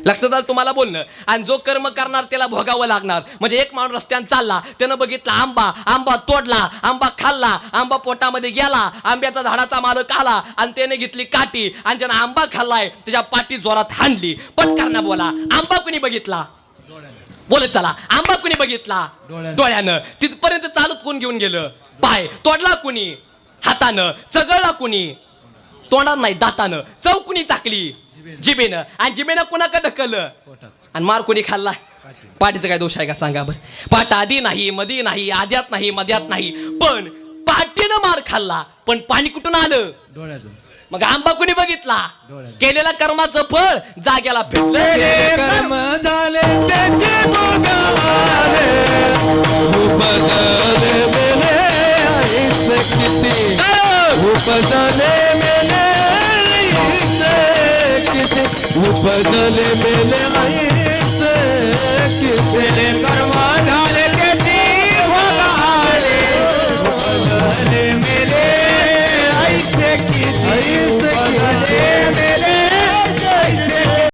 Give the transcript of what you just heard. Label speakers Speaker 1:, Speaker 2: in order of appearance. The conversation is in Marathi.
Speaker 1: लक्षात आलं तुम्हाला बोलणं. आणि जो कर्म करणार त्याला भोगावं लागणार. म्हणजे एक माणूस रस्त्याने चालला, त्यानं बघितला आंबा तोडला, आंबा खाल्ला, आंबा पोटामध्ये गेला, आंब्याचा झाडाचा मालक आला आणि त्याने घेतली काठी आणि ज्यानं आंबा खाल्लाय त्याच्या पाठी जोरात हाणली. पटकन बोला, आंबा कुणी बघितला? बोलत चला, आंबा कुणी बघितला? डोळ्यानं. तिथपर्यंत चालत कोण घेऊन गेलं? पाय. तोडला कुणी? हातानं. चगळला कुणी? तोंडात नाही, दातानं. चव कुणी चाकली? जिबेनं. आणि जिबेनं कुणाकडे ढकललं? आणि मार कोणी खाल्ला? पाठीचा काय दोष आहे का सांगा बरं? पाठ आधी नाही, मधी नाही, आद्यात नाही, मध्यात नाही, पण पाठीनं मार खाल्ला. पण पाणी कुठून आलं?
Speaker 2: डोळ्यातून.
Speaker 1: मग आंबा कुणी बघितला? केलेल्या कर्माचं फळ जाग्याला भेटलं.
Speaker 2: कर्म झाले त्याचे भोगाले, उपजले मेले आईस किती, उपजले मेले आईस किती, उपजले मेले आईस